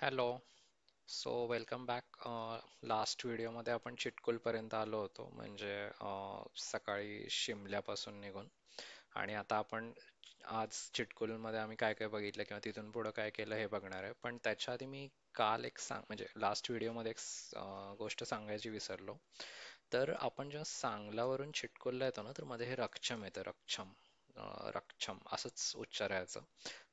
Hello. So welcome back. Last व्हिडिओमध्ये आपण चिटकुलपर्यंत आलो होतो, म्हणजे सकाळी शिमल्यापासून निघून. आणि आता आपण आज चिटकुलमध्ये आम्ही काय काय बघितलं किंवा तिथून पुढं काय केलं हे बघणार आहे. पण त्याच्या आधी मी काल एक म्हणजे लास्ट व्हिडिओमध्ये गोष्ट सांगायची विसरलो. तर आपण जेव्हा सांगलावरून चिटकुलला येतो ना, तर मध्ये हे रक्षम येतं. रक्षम असंच उच्चारायचं.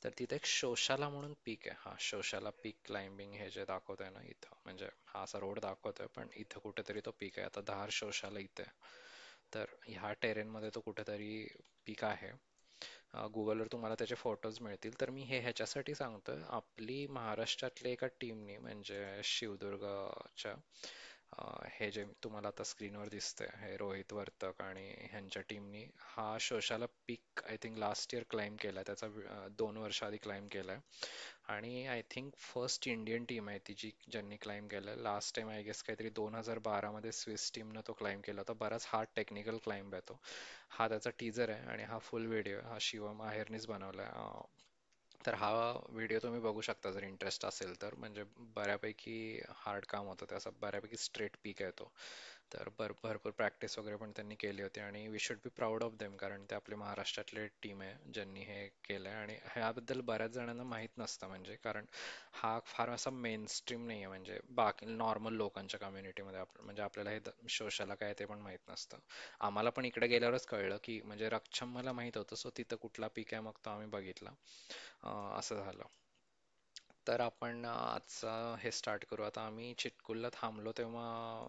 तर तिथे एक शोशाला म्हणून पीक आहे. हा शोशाला पीक क्लाइम्बिंग हे जे दाखवतोय ना इथं, म्हणजे हा असा रोड दाखवतोय पण इथं कुठेतरी तो पीक आहे. आता धार शोशाला इथे आहे. तर ह्या टेरेन मध्ये तो कुठेतरी पीक आहे. गुगलवर तुम्हाला त्याचे फोटोज मिळतील. तर मी हे ह्याच्यासाठी सांगतोय, आपली महाराष्ट्रातल्या एका टीमने म्हणजे शिवदुर्गच्या हे जे तुम्हाला आता स्क्रीनवर दिसतंय हे रोहित वर्तक आणि ह्यांच्या टीमनी हा शोशाला peak I think last year climb केला. त्याचा 2 वर्ष आधी क्लाइंब केलाय. आणि I think first Indian team आहे ती ज्यांनी क्लाइंब केलंय. लास्ट टाइम आय गेस काहीतरी 2012 मध्ये स्विस टीमनं तो क्लाइंब केला होता. बराच हार्ड टेक्निकल क्लाइंब आहे तो. हा त्याचा टीजर आहे आणि हा फुल व्हिडिओ हा शिवम आहेरनीच बनवलाय. तर हा व्हिडिओ तुम्ही बघू शकता जर इंटरेस्ट असेल तर. म्हणजे बऱ्यापैकी हार्ड काम होतं ते, असं बऱ्यापैकी स्ट्रेट पीक आहे तो. तर भरपूर प्रॅक्टिस वगैरे पण त्यांनी केली होती आणि we should be proud of them, कारण ते आपले महाराष्ट्रातले टीम आहे ज्यांनी हे केलंय. आणि ह्याबद्दल बऱ्याच जणांना माहीत नसतं, म्हणजे कारण हा फार असा मेन स्ट्रीम नाही आहे. म्हणजे बाकी नॉर्मल लोकांच्या कम्युनिटीमध्ये म्हणजे आपल्याला हे शोशाला काय ते पण माहीत नसतं. आम्हाला पण इकडे गेल्यावरच कळलं की म्हणजे रक्षम मला माहित होतं, सो तिथं कुठला पीक आहे मग तो आम्ही बघितला. असं झालं. तर आपण आजचं हे स्टार्ट करू. आता आम्ही चिटकुलला थांबलो तेव्हा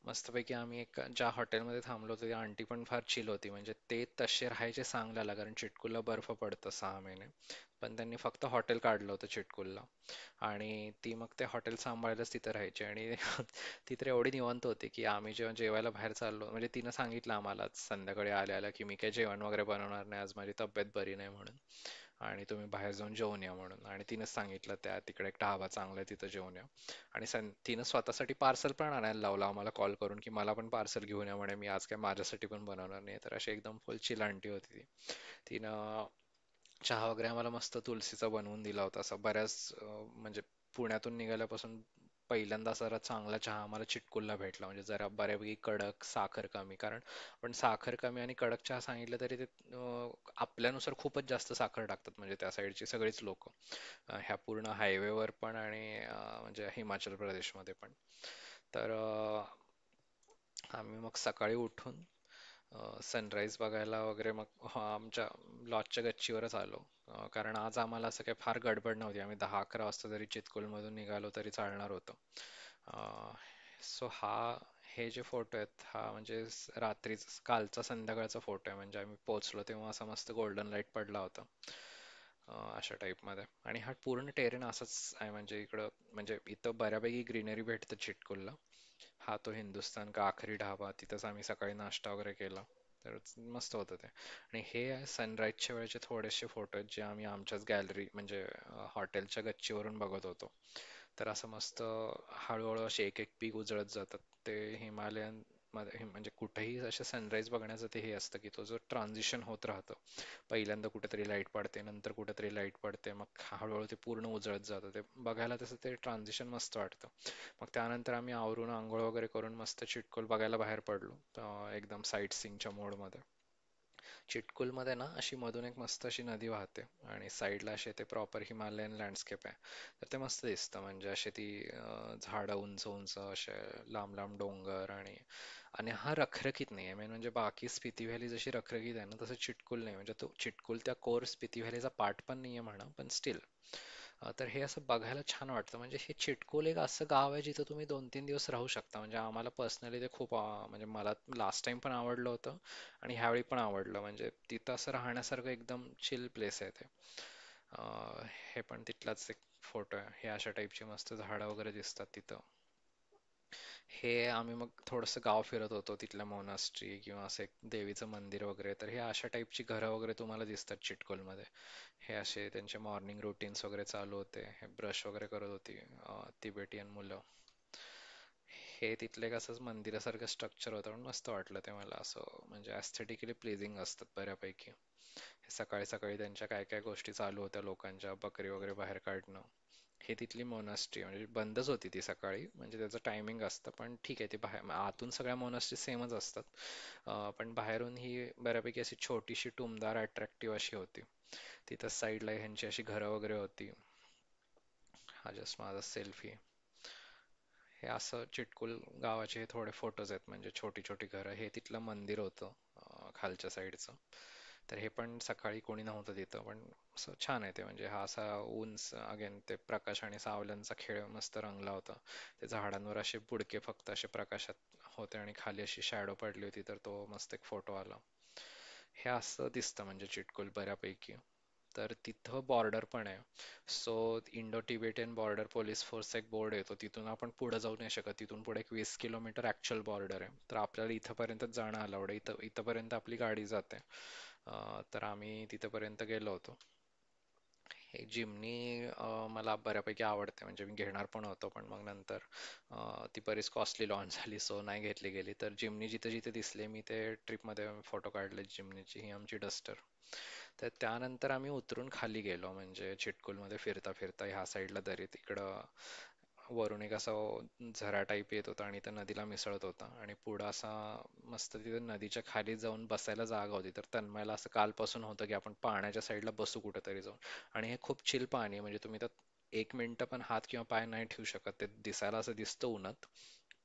मस्तपैकी आम्ही एक ज्या हॉटेलमध्ये थांबलो होतो, ती आंटी पण फार चिल होती. म्हणजे ते तसे राहायचे सांगलीला, कारण चिटकुलला बर्फ पडतं 6 महिने. पण त्यांनी फक्त हॉटेल काढलं होतं चिटकुलला. आणि ती मग ते हॉटेल सांभाळायलाच तिथं राहायची. आणि ती तर एवढी निवांत होती की आम्ही जेव्हा जेवायला बाहेर चाललो, म्हणजे तिनं सांगितलं आम्हाला संध्याकाळी आल्या आल्या की मी काही जेवण वगैरे बनवणार नाही आज, माझी तब्येत बरी नाही म्हणून. आणि तुम्ही बाहेर जाऊन जेवून या म्हणून. आणि तिनंच सांगितलं त्या तिकडे एक ढाबा चांगला आहे तिथं जेवून या. आणि तिनं स्वतःसाठी पार्सल पण आणायला लावलं आम्हाला कॉल करून की मला पण पार्सल घेऊन या म्हणे, मी आज काय माझ्यासाठी पण बनवणार नाही. तर अशी एकदम फुल चिल आंटी होती ती. तिनं चहा वगैरे आम्हाला मस्त तुलसीचा बनवून दिला होता. असं बऱ्याच म्हणजे पुण्यातून निघाल्यापासून पहिल्यांदा जरा चांगला चहा आम्हाला चिटकुलला भेटला. म्हणजे जरा बऱ्यापैकी कडक, साखर कमी. कारण पण साखर कमी आणि कडक चहा सांगितलं तरी ते आपल्यानुसार खूपच जास्त साखर टाकतात, म्हणजे त्या साईडची सगळीच लोक ह्या पूर्ण हायवेवर पण आणि म्हणजे हिमाचल प्रदेशमध्ये पण. तर आम्ही मग सकाळी उठून सनराईज बघायला वगैरे मग आमच्या लॉजच्या गच्चीवरच आलो. कारण आज आम्हाला असं काही फार गडबड नव्हती. आम्ही 10-11 वाजता जरी चितकुलमधून निघालो तरी चालणार होतं. सो हे जे फोटो आहेत हा म्हणजे कालचा संध्याकाळचा फोटो आहे. म्हणजे आम्ही पोहोचलो तेव्हा असा मस्त गोल्डन लाईट पडला होता. अशा टाईपमध्ये. आणि हा पूर्ण टेरेन असंच आहे. म्हणजे इकडं म्हणजे इथं बऱ्यापैकी ग्रीनरी भेटतं चिटकुलला. हा तो हिंदुस्तान का आखरी ढाबा, तिथंच आम्ही सकाळी नाश्ता वगैरे केला. तर मस्त होतं ते. आणि हे सनराईजच्या वेळेचे थोडेसे फोटो आहेत जे आम्ही आमच्याच गॅलरी म्हणजे हॉटेलच्या गच्चीवरून बघत होतो. तर असं मस्त हळूहळू असे एक एक पीक उजळत जातात. ते हिमालयन मध्ये म्हणजे कुठेही असे सनराईज बघण्याचं ते हे असतं की तो जो ट्रान्झिशन होत राहतं. पहिल्यांदा कुठेतरी लाईट पडते, नंतर कुठेतरी लाईट पडते, मग हळूहळू ते पूर्ण उजळत जातं. ते बघायला तसं ते ट्रान्झिशन मस्त वाटतं. मग त्यानंतर आम्ही आवरून आंघोळ वगैरे करून मस्त चिटकूल बघायला बाहेर पडलो. एकदम साईट सीइंगच्या मोडमध्ये. चिटकुलमध्ये ना अशी मधून एक मस्त अशी नदी वाहते आणि साईडला असे ते प्रॉपर हिमालयन लँडस्केप आहे. तर ते मस्त दिसतं. म्हणजे अशी ती झाडं उंच उंच असे लांब लांब डोंगर. आणि आणि हा रखरखीत नाही आहे. मेन म्हणजे बाकी स्पिती व्हॅली जशी रखरखीत आहे ना, तसं चिटकुल नाही. म्हणजे तो चिटकुल त्या कोर स्पिती व्हॅलीचा पार्ट पण नाही आहे म्हणा, पण स्टील तर हे असं बघायला छान वाटतं. म्हणजे हे चिटकुल एक असं गाव आहे जिथं तुम्ही 2-3 दिवस राहू शकता. म्हणजे आम्हाला पर्सनली ते खूप म्हणजे मला लास्ट टाइम पण आवडलं होतं आणि ह्यावेळी पण आवडलं. म्हणजे तिथं असं राहण्यासारखं एकदम चिल प्लेस आहे ते. हे पण तिथलाच एक फोटो आहे. हे अशा टाईपची मस्त झाडं वगैरे दिसतात तिथं. हे आम्ही मग थोडंसं गाव फिरत होतो, तिथल्या मोनास्ट्री किंवा असं एक देवीचं मंदिर वगैरे. तर हे अशा टाईपची घरं वगैरे तुम्हाला दिसतात चिटकुलमध्ये. हे असे त्यांचे मॉर्निंग रुटीन्स वगैरे चालू होते. हे ब्रश वगैरे करत होती तिबेटियन मुलं. हे तिथले कसं मंदिरासारखं स्ट्रक्चर होतं पण मस्त वाटलं ते मला असं म्हणजे ॲस्थेटिकली प्लीजिंग असतात बऱ्यापैकी. सकाळी सकाळी त्यांच्या काय काय गोष्टी चालू होत्या लोकांच्या बकरी वगैरे बाहेर काढणं. हे तिथली मोनास्ट्री म्हणजे बंदच होती ती सकाळी म्हणजे त्याचं टायमिंग असतं पण ठीक आहे ती बाहेर आतून सगळ्या मोनास्ट्री सेमच असतात. पण बाहेरून ही बऱ्यापैकी अशी छोटीशी टुमदार अट्रॅक्टिव्ह अशी होती. तिथं साईडला ह्यांची अशी घरं वगैरे होती. हा जस्ट माझा सेल्फी. हे असं चिटकुल गावाचे हे थोडे फोटोज आहेत म्हणजे छोटी छोटी घरं. हे तिथलं मंदिर होतं खालच्या साईडचं. तर हे पण सकाळी कोणी नव्हतं तिथं पण असं छान आहे ते म्हणजे हा असा उंच अगेन ते प्रकाश आणि सावल्यांचा खेळ मस्त रंगला होता. ते झाडांवर असे बुडके फक्त असे प्रकाशात होते आणि खाली अशी शॅडो पडली होती तर तो मस्त एक फोटो आला. हे असं दिसतं म्हणजे चिटकुल बऱ्यापैकी. तर तिथं बॉर्डर पण आहे. So Indo Tibetan border police force एक बोर्ड येतो तिथून आपण पुढे जाऊ नाही शकत. तिथून पुढे एक 20 किलोमीटर ऍक्च्युअल बॉर्डर आहे. तर आपल्याला इथपर्यंतच जाणं अलाउड आहे. इथपर्यंत आपली गाडी जाते. तर आम्ही तिथपर्यंत गेलो होतो. हे जिमनी मला बऱ्यापैकी आवडते म्हणजे मी घेणार पण होतो पण मग नंतर ती बरीच कॉस्टली लॉन्च झाली सो नाही घेतली गेली. तर जिमनी जिथे जिथे दिसले मी ते ट्रिपमध्ये फोटो काढले जिमनीची. ही आमची डस्टर. तर त्यानंतर आम्ही उतरून खाली गेलो म्हणजे चिटकुलमध्ये फिरता फिरता ह्या साईडला दरीत इकडं वरून एक असा झरा टाईप येत होता आणि त्या नदीला मिसळत होता आणि पुढं असा मस्त तिथे नदीच्या खाली जाऊन बसायला जागा होती. तर तन्मयला असं कालपासून होतं की आपण पाण्याच्या साईडला बसू कुठेतरी जाऊन. आणि हे खूप चिल पाणी आहे म्हणजे तुम्ही त्यात 1 मिनिट पण हात किंवा पाय नाही ठेवू शकत. ते दिसायला असं दिसतं उन्हात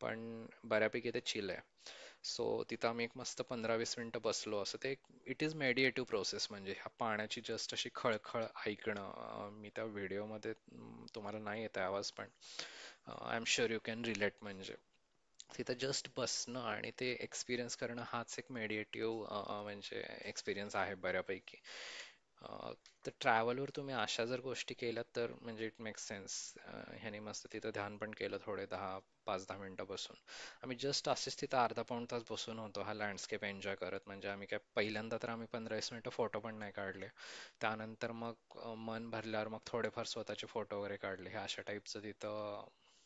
पण बऱ्यापैकी ते चिल आहे. सो तिथं आम्ही एक मस्त 15-20 मिनिटं बसलो असं ते इट इज मेडिएटिव्ह प्रोसेस म्हणजे ह्या पाण्याची जस्ट अशी खळखळ ऐकणं. मी त्या व्हिडिओमध्ये तुम्हाला नाही येत आहे आवाज पण I am sure you can relate म्हणजे तिथं जस्ट बसणं आणि ते एक्सपिरियन्स करणं हाच एक मेडिएटिव्ह म्हणजे एक्सपिरियन्स आहे बऱ्यापैकी. अ, तर ट्रॅव्हलवर तुम्ही अशा जर गोष्टी केल्यात तर म्हणजे इट मेक्स सेन्स. ह्याने मस्त तिथं ध्यान पण केलं थोडे 5-10 मिनिटं बसून. आम्ही जस्ट असेच तिथं अर्धा पाऊण तास बसून होतो हा लँडस्केप एन्जॉय करत म्हणजे आम्ही काय पहिल्यांदा तर आम्ही 15-20 मिनिटं फोटो पण नाही काढले. त्यानंतर मग मन भरल्यावर मग थोडेफार स्वतःचे फोटो वगैरे काढले. हे अशा टाईपचं तिथं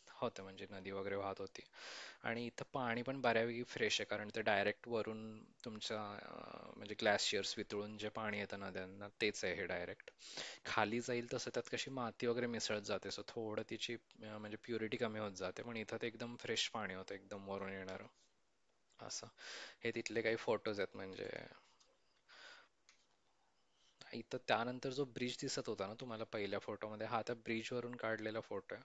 होतं म्हणजे नदी वगैरे वाहत होती. आणि इथं पाणी पण बऱ्यापैकी फ्रेश आहे कारण ते डायरेक्ट वरून तुमच्या म्हणजे ग्लाशियर्स वितळून जे पाणी येतं नद्यांना तेच आहे हे डायरेक्ट. खाली जाईल तसं त्यात कशी माती वगैरे मिसळत जाते सो थोडं तिची म्हणजे प्युरिटी कमी होत जाते पण इथं ते एकदम फ्रेश पाणी होतं एकदम वरून येणारं असं. हे तिथले काही फोटोज आहेत म्हणजे इथं त्यानंतर जो ब्रिज दिसत होता ना तुम्हाला पहिल्या फोटोमध्ये हा त्या ब्रिज वरून काढलेला फोटो आहे.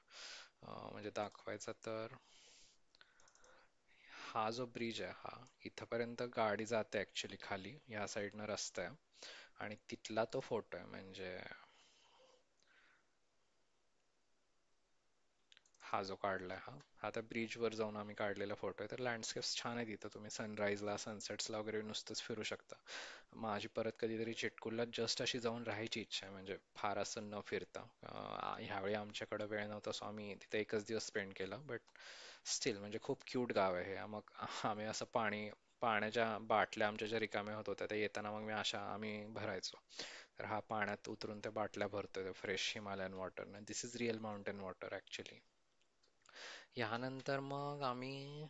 म्हणजे दाखवायचा तर हा जो ब्रिज आहे हा इथपर्यंत गाडी जाते ऍक्च्युली खाली ह्या साईडनं रस्ता आहे आणि तिथला तो फोटो आहे म्हणजे हा जो काढलाय हा त्या ब्रिज वर जाऊन आम्ही काढलेला फोटो आहे. तर लँडस्केप्स छान आहे तिथं तुम्ही सनराईजला सनसेट्सला वगैरे नुसतंच फिरू शकता. माझी परत कधीतरी चिटकुलला जस्ट अशी जाऊन राहायची इच्छा आहे म्हणजे फार असं न फिरता. ह्यावेळी आमच्याकडे वेळ नव्हता सो आम्ही तिथे एकच दिवस स्पेंड केला बट स्टील म्हणजे खूप क्यूट गाव आहे हे. मग आम्ही असं पाण्याच्या बाटल्या आमच्या ज्या रिकाम्या होत होत्या त्या येताना मग आम्ही भरायचो. तर हा पाण्यात उतरून त्या बाटल्या भरतोय fresh Himalayan water. This is real mountain water actually. यानंतर मग आम्ही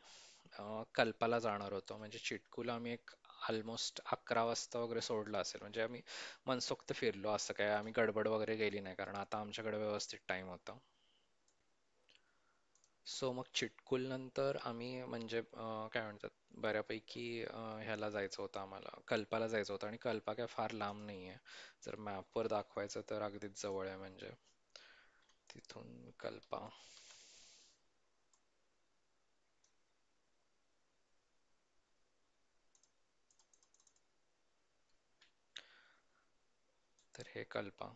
कल्पाला जाणार होतो म्हणजे चिटकूला आम्ही एक ऑलमोस्ट 11 वाजता वगैरे सोडलं असेल म्हणजे आम्ही मनसोक्त फिरलो असं काय आम्ही गडबड वगैरे गेली नाही कारण आता आमच्याकडे व्यवस्थित टाइम होता. सो मग चिटकुल नंतर आम्ही म्हणजे काय म्हणतात बऱ्यापैकी ह्याला जायचं होतं आम्हाला कल्पाला जायचं होतं आणि कल्पा काय फार लांब नाही आहे. जर मॅपवर दाखवायचं तर अगदीच जवळ आहे म्हणजे तिथून कल्पा. तर हे कल्पा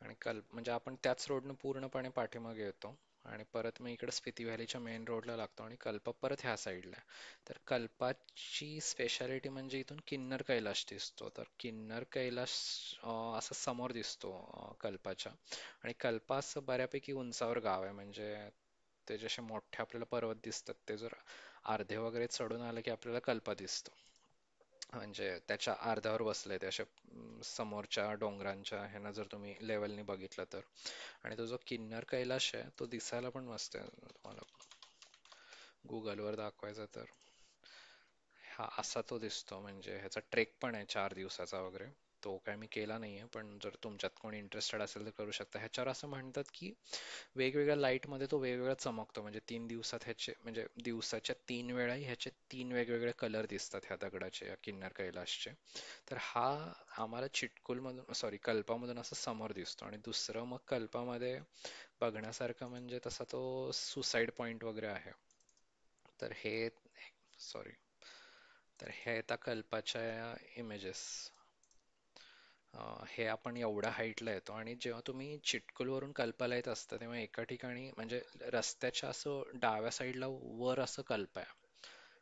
आणि म्हणजे आपण त्याच रोडनं पूर्णपणे पाठीमागे येतो आणि परत मग इकडे स्पिती व्हॅलीच्या मेन रोडला लागतो आणि कल्प परत ह्या साईडला आहे. तर कल्पाची स्पेशालिटी म्हणजे इथून किन्नर कैलाश दिसतो. तर किन्नर कैलाश असं समोर दिसतो कल्पाच्या. आणि कल्पा असं बऱ्यापैकी उंचावर गाव आहे म्हणजे ते जसे मोठे आपल्याला पर्वत दिसतात ते जर अर्धे वगैरे चढून आले की आपल्याला कल्पा दिसतो. म्हणजे त्याच्या अर्ध्यावर बसले ते अशा समोरच्या डोंगरांच्या ह्यानं जर तुम्ही लेवलनी बघितलं तर. आणि तो जो किन्नर कैलाश आहे तो दिसायला पण मस्त आहे. तुम्हाला गुगलवर दाखवायचा तर हा असा तो दिसतो. म्हणजे ह्याचा ट्रेक पण आहे 4 दिवसाचा वगैरे. तो काय मी केला नाहीये, पण जर तुमच्यात कोणी इंटरेस्टेड असेल तर करू शकता. ह्याच्यावर असं म्हणतात की वेगवेगळ्या लाईटमध्ये तो वेगवेगळा चमकतो. म्हणजे 3 दिवसात ह्याचे म्हणजे दिवसाच्या 3 वेळाही ह्याचे 3 वेगवेगळे कलर दिसतात ह्या दगडाचे, या किन्नर कैलाशचे. तर हा आम्हाला चिटकुलमधून सॉरी कल्पामधून असं समोर दिसतो. आणि दुसरं मग कल्पामध्ये बघण्यासारखं म्हणजे तसा तो सुसाईड पॉइंट वगैरे आहे. तर हे सॉरी तर हे आता कल्पाच्या इमेजेस. हे आपण एवढ्या हाईटला येतो आणि जेव्हा तुम्ही चिटकुलवरून कल्पाला येत असता तेव्हा एका ठिकाणी म्हणजे रस्त्याच्या असं डाव्या साईडला वर असं कल्प आहे.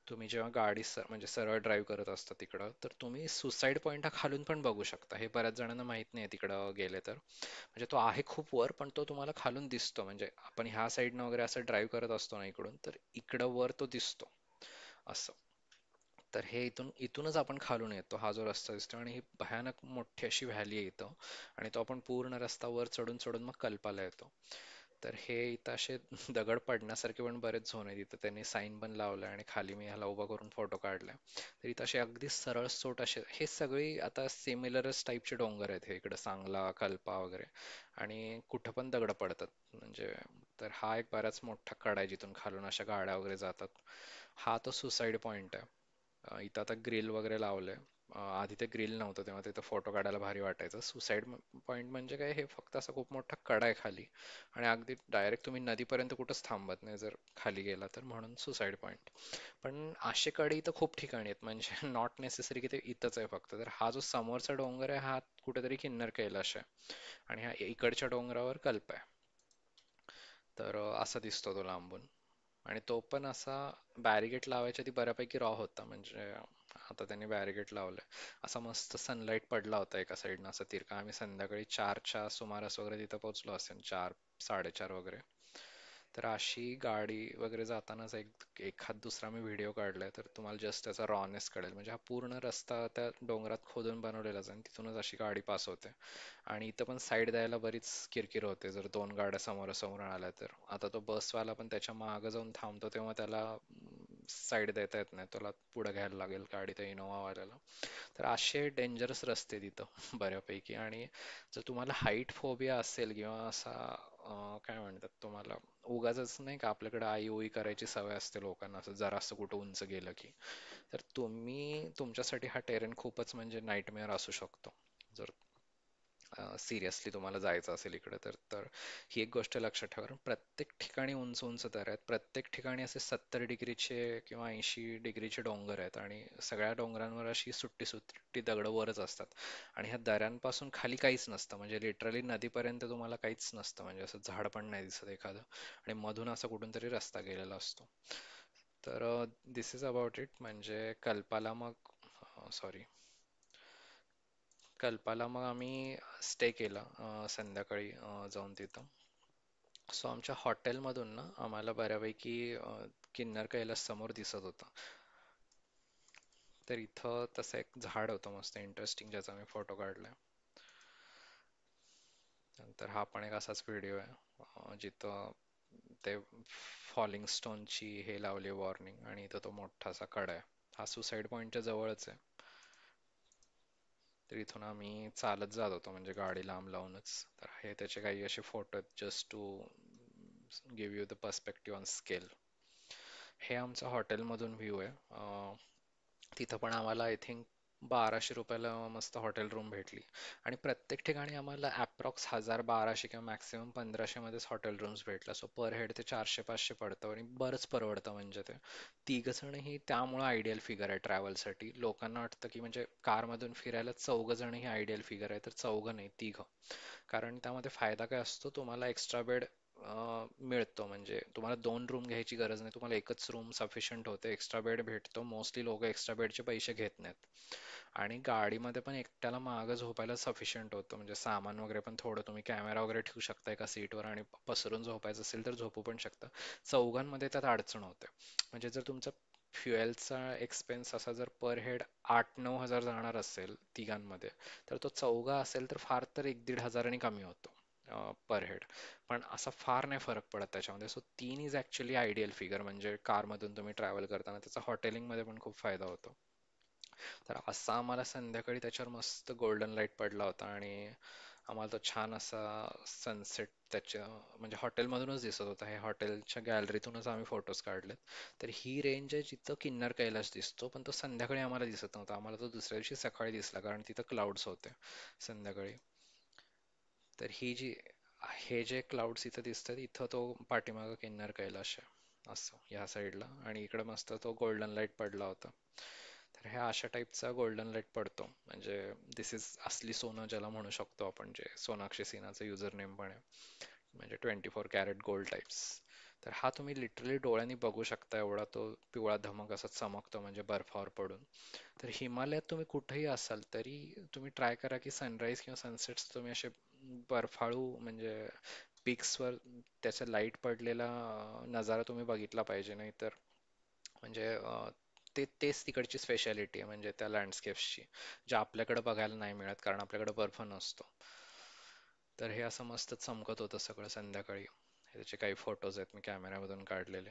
तुम्ही जेव्हा गाडी म्हणजे सरळ ड्राईव्ह करत असता तिकडं तर तुम्ही सुसाईड पॉईंट हा खालून पण बघू शकता. हे बऱ्याच जणांना माहित नाही तिकडं गेले तर. म्हणजे तो आहे खूप वर पण तो तुम्हाला खालून दिसतो. म्हणजे आपण ह्या साईडनं वगैरे असं ड्राईव्ह करत असतो ना इकडून तर इकडं वर तो दिसतो असं. तर हे इथूनच आपण खालून येतो हा जो रस्ता दिसतो आणि ही भयानक मोठी अशी व्हॅली आहे इथं. आणि तो आपण पूर्ण रस्ता वर चढून चढून मग कल्पाला येतो. तर हे इथं असे दगड पडण्यासारखे पण बरेच झोन आहेत. इथं त्यांनी साईन पण लावलाय आणि खाली मी ह्याला उभा करून फोटो काढलाय. तर इथं असे अगदी सरळ सोट असे हे सगळे आता सिमिलरच टाईपचे डोंगर आहेत हे इकडं सांगला कल्पा वगैरे. आणि कुठं पण दगड पडतात म्हणजे. तर हा एक बराच मोठा कडा आहे जिथून खालून अशा गाड्या वगैरे जातात. हा तो सुसाईड पॉइंट आहे. इथं आता ग्रिल वगैरे लावलंय. आधी ते ग्रिल नव्हतं तेव्हा तिथं फोटो काढायला भारी वाटायचं. सुसाईड पॉइंट म्हणजे काय हे फक्त असा खूप मोठा कडा आहे खाली. आणि अगदी डायरेक्ट तुम्ही नदीपर्यंत कुठंच थांबत नाही जर खाली गेला तर, म्हणून सुसाईड पॉइंट. पण असे कडे इथं खूप ठिकाणी आहेत म्हणजे नॉट नेसेसरी की ते इथंच आहे फक्त. तर हा जो समोरचा डोंगर आहे हा कुठेतरी किन्नर कैलाश आहे. आणि हा इकडच्या डोंगरावर कल्प आहे. तर असा दिसतो तो लांबून. आणि तो पण असा बॅरिगेट लावायच्या आधी बऱ्यापैकी रॉ होता. म्हणजे आता त्यांनी बॅरिगेट लावलंय. असा मस्त सनलाईट पडला होता एका साईडनं असा तिरका. आम्ही संध्याकाळी 4च्या सुमारास वगैरे तिथं पोहोचलो असेल, 4, 4:30 वगैरे. तर अशी गाडी वगैरे जातानाच एखाद दुसरा मी व्हिडिओ काढलाय तर तुम्हाला जस्ट त्याचा रॉनेस कळेल. म्हणजे हा पूर्ण रस्ता त्या डोंगरात खोदून बनवलेलाच आहे आणि तिथूनच अशी गाडी पास होते. आणि इथं पण साईड द्यायला बरीच किरकिर होते जर दोन गाड्या समोरासमोर आल्या तर. आता तो बसवाला पण त्याच्या मागं जाऊन थांबतो तेव्हा त्याला साईड देता येत नाही, त्याला पुढे घ्यायला लागेल गाडी त्या इनोवावाल्याला. तर असे डेंजरस रस्ते तिथं बऱ्यापैकी. आणि जर तुम्हाला हाईट फोबिया असेल किंवा असा काय म्हणतात तुम्हाला उगाचच नाही का आपल्याकडे आई ओई करायची सवय असते लोकांना असं जरासं कुठं उंच गेलं की, तर तुमच्यासाठी हा टेरेन खूपच म्हणजे नाईटमेअर असू शकतो. जर सिरियसली तुम्हाला जायचं असेल इकडे तर. तर ही एक गोष्ट लक्षात ठेवा, कारण प्रत्येक ठिकाणी उंच उंच दऱ्या आहेत. प्रत्येक ठिकाणी असे 70 डिग्रीचे किंवा 80 डिग्रीचे डोंगर आहेत आणि सगळ्या डोंगरांवर अशी सुट्टी सुट्टी दगडं वरच असतात. आणि ह्या दऱ्यांपासून खाली काहीच नसतं. म्हणजे लिटरली नदीपर्यंत तुम्हाला काहीच नसतं. म्हणजे असं झाड पण नाही दिसत एखादं. आणि मधून असा कुठून तरी रस्ता गेलेला असतो. तर दिस इज अबाउट इट. म्हणजे कल्पाला मग सॉरी कल्पाला मग आम्ही स्टे केला संध्याकाळी जाऊन तिथं. सो आमच्या हॉटेलमधून ना आम्हाला बऱ्यापैकी किन्नर कैलास समोर दिसत होता. तर इथं तसं एक झाड होतं मस्त इंटरेस्टिंग ज्याचा मी फोटो काढलाय. नंतर हा पण एक असाच व्हिडिओ आहे जिथं ते फॉलिंग स्टोनची हे लावली वॉर्निंग आणि इथं तो मोठासा कडा आहे. हा सुसाईड पॉइंटच्या जवळच आहे. तर इथून आम्ही चालत जात होतो म्हणजे गाडी लांब लावूनच. तर हे त्याचे काही असे फोटो आहेत just to give you the perspective on scale. हे आमचं हॉटेलमधून व्ह्यू आहे. तिथं पण आम्हाला आय थिंक 1200 रुपयाला मस्त हॉटेल रूम भेटली. आणि प्रत्येक ठिकाणी आम्हाला अप्रॉक्स 1000, 1200 किंवा मॅक्सिमम 1500 मध्येच हॉटेल रूम्स भेटला. सो पर हेड ते 400, 500 पडतं आणि बरंच परवडतं म्हणजे ते. तिघ जण ही त्यामुळे आयडियल फिगर आहे ट्रॅव्हलसाठी. लोकांना वाटतं की म्हणजे कारमधून फिरायला 4 जण ही आयडियल फिगर आहे, तर 4 नाही 3. कारण त्यामध्ये फायदा काय असतो, तुम्हाला एक्स्ट्रा बेड मिळतो. म्हणजे तुम्हाला 2 रूम घ्यायची गरज नाही, तुम्हाला एकच रूम सफिशियंट होते. एक्स्ट्रा बेड भेटतो. मोस्टली लोक एक्स्ट्रा बेडचे पैसे घेत नाहीत. आणि गाडीमध्ये पण एकट्याला मागं झोपायला सफिशियंट होतं. म्हणजे सामान वगैरे पण थोडं तुम्ही कॅमेरा वगैरे ठेवू शकता एका सीटवर आणि पसरून झोपायचं असेल तर झोपू पण शकता. 4 मध्ये त्यात अडचण होते. म्हणजे जर तुमचं फ्युएलचा एक्सपेन्स असा जर पर हेड 8-9 हजार जाणार असेल तिघांमध्ये, तर तो चौघा असेल तर फार तर 1-1.5 हजारांनी कमी होतो पर हेड. पण असा फार नाही फरक पडत त्याच्यामध्ये. So 3 is actually ideal figure, म्हणजे कारमधून तुम्ही ट्रॅव्हल करताना त्याचा हॉटेलिंगमध्ये पण खूप फायदा होतो. तर असा आम्हाला संध्याकाळी त्याच्यावर मस्त गोल्डन लाईट पडला होता आणि आम्हाला तो छान असा सनसेट त्याच्या म्हणजे हॉटेलमधूनच दिसत होता. हे हॉटेलच्या गॅलरीतूनच आम्ही फोटोज काढलेत. तर ही रेंज आहे जिथं किन्नर कैलाश दिसतो, पण तो संध्याकाळी आम्हाला दिसत नव्हता. आम्हाला तो दुसऱ्या दिवशी सकाळी दिसला, कारण तिथं क्लाउड्स होते संध्याकाळी. तर ही जी हे जे क्लाउड्स इथं दिसतात, इथं तो पाठीमागं किन्नर कैलाश आहे असं ह्या साईडला, आणि इकडे मस्त तो गोल्डन लाईट पडला होता. तर ह्या अशा टाईपचा गोल्डन लाईट पडतो, म्हणजे दिस इज असली सोनं ज्याला म्हणू शकतो आपण, जे सोनाक्षी सिन्हाचं युजर नेम पण आहे, म्हणजे 24 कॅरेट गोल्ड टाइप्स. तर हा तुम्ही लिटरली डोळ्यांनी बघू शकता, एवढा तो पिवळा धमक असा चमकतो म्हणजे बर्फावर पडून. तर हिमालयात तुम्ही कुठेही असाल तरी तुम्ही ट्राय करा की सनराईज किंवा सनसेट्स तुम्ही असे बर्फाळू म्हणजे पिक्सवर त्याचा लाईट पडलेला नजारा तुम्ही बघितला पाहिजे. नाही तर म्हणजे तेच तिकडची स्पेशालिटी आहे, म्हणजे त्या लँडस्केप्सची, जे आपल्याकडे बघायला नाही मिळत कारण आपल्याकडे बर्फ नसतो. तर हे असं मस्त चमकत होतं सगळं संध्याकाळी. त्याचे काही फोटोज आहेत मी कॅमेऱ्यामधून काढलेले.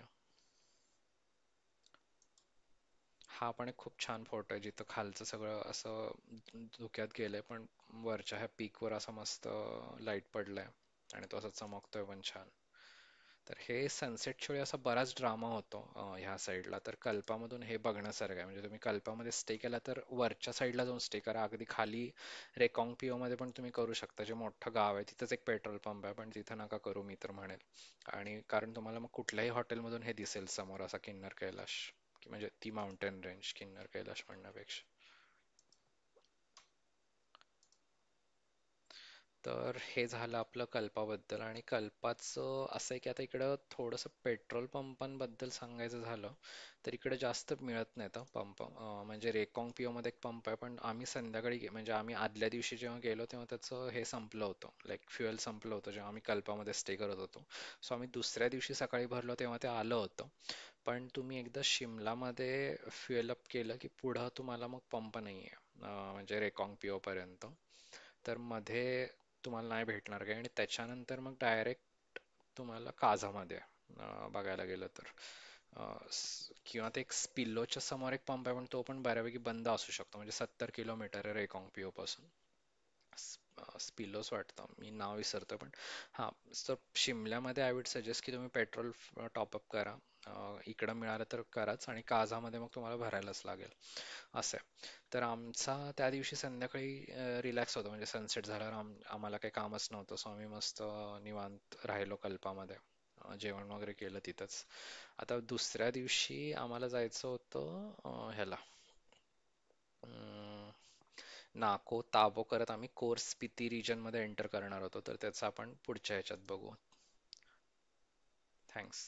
हा पण एक खूप छान फोटो आहे, जिथं खालचं सगळं असं धुक्यात गेलंय, पण वरच्या ह्या पीकवर असा मस्त लाईट पडलाय आणि तो असा चमकतोय पण छान. तर हे सनसेटच्या वेळी असा बराच ड्रामा होतो ह्या साईडला. तर कल्पामधून हे बघण्यासारखं आहे, म्हणजे तुम्ही कल्पामध्ये स्टे केला तर वरच्या साईडला जाऊन स्टे करा. अगदी खाली रेकॉंग मध्ये पण तुम्ही करू शकता, जे मोठं गाव आहे तिथंच एक पेट्रोल पंप आहे, पण तिथं नका करू मी तर म्हणेल. आणि कारण तुम्हाला मग कुठल्याही हॉटेलमधून हे दिसेल समोर असा किन्नर कैलाश, म्हणजे ती माउंटेन रेंज किन्नर कैलाश म्हणण्यापेक्षा. तर हे झालं आपलं कल्पाबद्दल. आणि कल्पाचं असं आहे की आता इकडं थोडंसं पेट्रोल पंपांबद्दल सांगायचं झालं तर इकडे जास्त मिळत नाहीत पंप. म्हणजे रेकॉंग मध्ये एक पंप आहे, पण आम्ही संध्याकाळी म्हणजे आम्ही आदल्या दिवशी जेव्हा गेलो तेव्हा त्याचं हे संपलं होतं, लाईक फ्युएल संपलं होतं जेव्हा आम्ही कल्पामध्ये स्टे करत होतो. सो आम्ही दुसऱ्या दिवशी सकाळी भरलो तेव्हा ते आलं होतं. पण तुम्ही एकदा शिमलामध्ये फ्युएल अप केलं की पुढं तुम्हाला मग पंप नाही आहे, म्हणजे रेकॉंग पर्यंत. तर मध्ये तुम्हाला नाही भेटणार काही, आणि त्याच्यानंतर मग डायरेक्ट तुम्हाला काझामध्ये बघायला गेलं तर किंवा ते एक स्पिल्लोच्या समोर एक पंप आहे, पण तो पण बऱ्यापैकी बंद असू शकतो, म्हणजे 70 किलोमीटर आहे रेकॉंग पासून. स्पिलोस वाटतं, मी नाव विसरतो पण. हां. तर शिमल्यामध्ये आय वुड सजेस्ट की तुम्ही पेट्रोल टॉपअप करा. इकडं मिळालं तर कराच, आणि काझामध्ये मग तुम्हाला भरायलाच लागेल असं आहे. तर आमचा त्या दिवशी संध्याकाळी रिलॅक्स होतं, म्हणजे सनसेट झाल्यावर आम्हाला काही कामच नव्हतं, सो आम्ही मस्त निवांत राहिलो कल्पामध्ये. जेवण वगैरे केलं तिथंच. आता दुसऱ्या दिवशी आम्हाला जायचं होतं ह्याला अं, नाको ताबो करत आम्ही कोर्स स्पिती रिजन मध्ये एंटर करणार होतो, तर त्याचं आपण पुढच्या ह्याच्यात बघू. थँक्स.